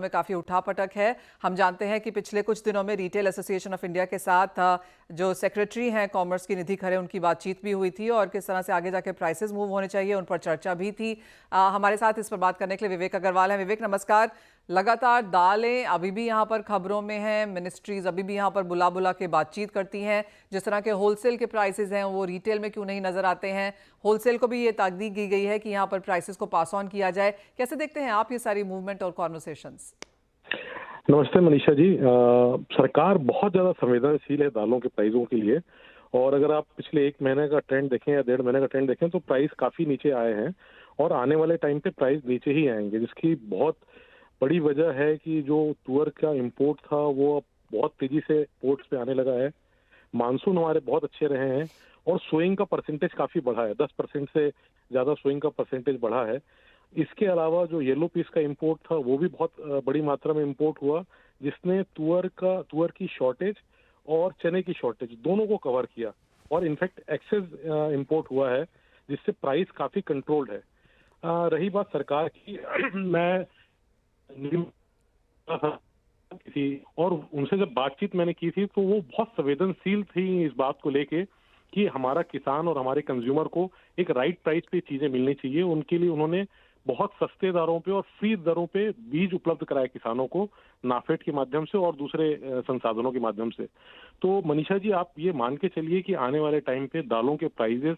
में काफ़ी उठापटक है। हम जानते हैं कि पिछले कुछ दिनों में रिटेल एसोसिएशन ऑफ इंडिया के साथ जो सेक्रेटरी हैं कॉमर्स की निधि खरे, उनकी बातचीत भी हुई थी और किस तरह से आगे जाके प्राइसेस मूव होने चाहिए उन पर चर्चा भी थी। हमारे साथ इस पर बात करने के लिए विवेक अग्रवाल हैं। विवेक नमस्कार। लगातार दालें अभी भी यहाँ पर खबरों में हैं, मिनिस्ट्रीज अभी भी यहाँ पर बुला बुला के बातचीत करती हैं। जिस तरह के होलसेल के प्राइसेस हैं वो रिटेल में क्यों नहीं नजर आते हैं? होलसेल को भी ये ताकीद की गई है कि यहाँ पर प्राइसेस को पास ऑन किया जाए। कैसे देखते हैं आप ये सारी मूवमेंट और कॉन्वर्सेशंस? नमस्ते मनीषा जी। सरकार बहुत ज़्यादा संवेदनशील है दालों के प्राइसों के लिए। और अगर आप पिछले एक महीने का ट्रेंड देखें या 1.5 महीने का ट्रेंड देखें तो प्राइस काफ़ी नीचे आए हैं और आने वाले टाइम पे प्राइस नीचे ही आएंगे, जिसकी बहुत बड़ी वजह है कि जो तुअर का इंपोर्ट था वो अब बहुत तेजी से पोर्ट्स पे आने लगा है। मानसून हमारे बहुत अच्छे रहे हैं और सोइंग का परसेंटेज काफ़ी बढ़ा है, 10% से ज़्यादा सोइंग का परसेंटेज बढ़ा है। इसके अलावा जो येलो पीस का इंपोर्ट था वो भी बहुत बड़ी मात्रा में इंपोर्ट हुआ, जिसने तुअर की शॉर्टेज और चने की शॉर्टेज दोनों को कवर किया और इनफैक्ट एक्सेस इंपोर्ट हुआ है, जिससे प्राइस काफ़ी कंट्रोल्ड है। रही बात सरकार की मैं थी और उनसे जब बातचीत मैंने की थी तो वो बहुत संवेदनशील थी इस बात को लेके कि हमारा किसान और हमारे कंज्यूमर को एक राइट प्राइस पे चीजें मिलनी चाहिए। उनके लिए उन्होंने बहुत सस्ते दरों पे और फ्री दरों पे बीज उपलब्ध कराए किसानों को, नाफेड के माध्यम से और दूसरे संसाधनों के माध्यम से। तो मनीषा जी, आप ये मान के चलिए कि आने वाले टाइम पे दालों के प्राइजेस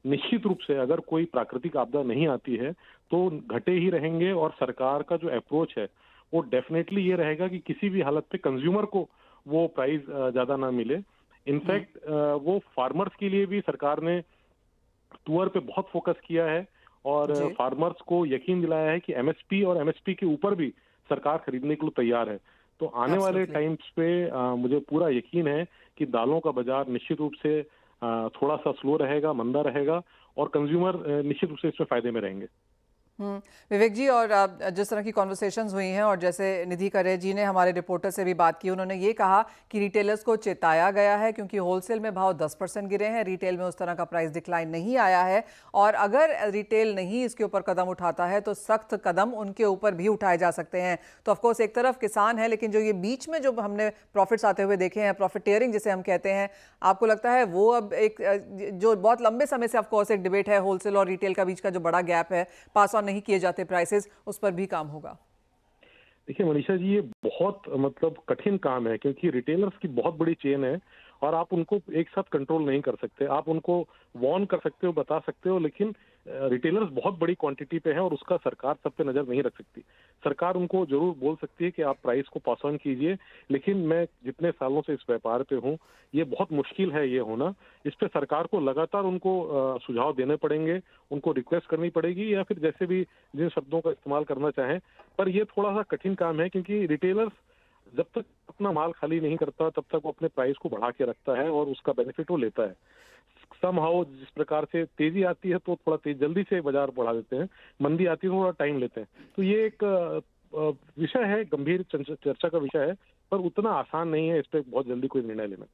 निश्चित रूप से, अगर कोई प्राकृतिक आपदा नहीं आती है तो घटे ही रहेंगे। और सरकार का जो अप्रोच है वो डेफिनेटली ये रहेगा कि किसी भी हालत पे कंज्यूमर को वो प्राइस ज्यादा ना मिले। इनफैक्ट वो फार्मर्स के लिए भी सरकार ने तुअर पे बहुत फोकस किया है और फार्मर्स को यकीन दिलाया है कि एमएसपी और एमएसपी के ऊपर भी सरकार खरीदने के लिए तैयार है। तो आने वाले टाइम्स पे मुझे पूरा यकीन है कि दालों का बाजार निश्चित रूप से थोड़ा सा स्लो रहेगा, मंदा रहेगा और कंज्यूमर निश्चित रूप से इसमें फायदे में रहेंगे। विवेक जी, और जिस तरह की कॉन्वर्सेशंस हुई हैं और जैसे निधि खरे जी ने हमारे रिपोर्टर से भी बात की, उन्होंने ये कहा कि रिटेलर्स को चेताया गया है क्योंकि होलसेल में भाव 10% गिरे हैं, रिटेल में उस तरह का प्राइस डिक्लाइन नहीं आया है और अगर रिटेल नहीं इसके ऊपर कदम उठाता है तो सख्त कदम उनके ऊपर भी उठाए जा सकते हैं। तो ऑफकोर्स एक तरफ किसान है, लेकिन जो ये बीच में जो हमने प्रॉफिट्स आते हुए देखे हैं, प्रॉफिटेयरिंग जिसे हम कहते हैं, आपको लगता है वो अब एक जो बहुत लंबे समय से ऑफकोर्स एक डिबेट है, होलसेल और रिटेल का बीच का जो बड़ा गैप है, पास ऑन नहीं किए जाते प्राइसेस, उस पर भी काम होगा? देखिए मनीषा जी, ये बहुत कठिन काम है क्योंकि रिटेलर्स की बहुत बड़ी चेन है और आप उनको एक साथ कंट्रोल नहीं कर सकते। आप उनको वार्न कर सकते हो, बता सकते हो, लेकिन रिटेलर्स बहुत बड़ी क्वांटिटी पे है और उसका सरकार सब पे नजर नहीं रख सकती। सरकार उनको जरूर बोल सकती है कि आप प्राइस को पास ऑन कीजिए, लेकिन मैं जितने सालों से इस व्यापार पे हूँ, ये बहुत मुश्किल है ये होना। इस पे सरकार को लगातार उनको सुझाव देने पड़ेंगे, उनको रिक्वेस्ट करनी पड़ेगी या फिर जैसे भी जिन शब्दों का इस्तेमाल करना चाहें। पर ये थोड़ा सा कठिन काम है क्योंकि रिटेलर्स जब तक अपना माल खाली नहीं करता तब तक वो अपने प्राइस को बढ़ा के रखता है और उसका बेनिफिट वो लेता है। समहाउ जिस प्रकार से तेजी आती है तो थोड़ा जल्दी से बाजार बढ़ा देते हैं, मंदी आती है तो थोड़ा टाइम लेते हैं। तो ये एक विषय है, गंभीर चर्चा का विषय है, पर उतना आसान नहीं है इस पर बहुत जल्दी कोई निर्णय लेना।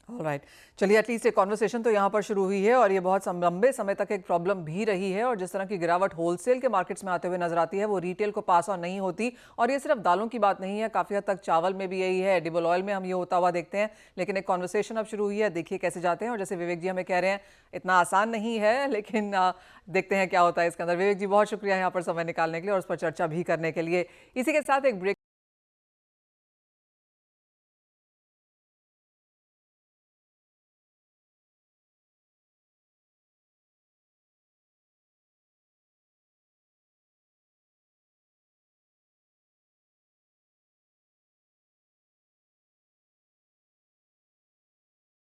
ऑलराइट, चलिए, एटलीस्ट एक कॉन्वर्सेशन तो यहाँ पर शुरू हुई है और ये बहुत लंबे समय तक एक प्रॉब्लम भी रही है और जिस तरह की गिरावट होलसेल के मार्केट्स में आते हुए नजर आती है वो रिटेल को पास ऑन नहीं होती। और ये सिर्फ दालों की बात नहीं है, काफ़ी हद तक चावल में भी यही है, एडिबल ऑयल में हम ये होता हुआ देखते हैं। लेकिन एक कॉन्वर्सेशन अब शुरू हुई है, देखिए कैसे जाते हैं। और जैसे विवेक जी हमें कह रहे हैं, इतना आसान नहीं है, लेकिन देखते हैं क्या होता है इसके अंदर। विवेक जी, बहुत शुक्रिया यहाँ पर समय निकालने के लिए और उस पर चर्चा भी करने के लिए। इसी के साथ एक ब्रेक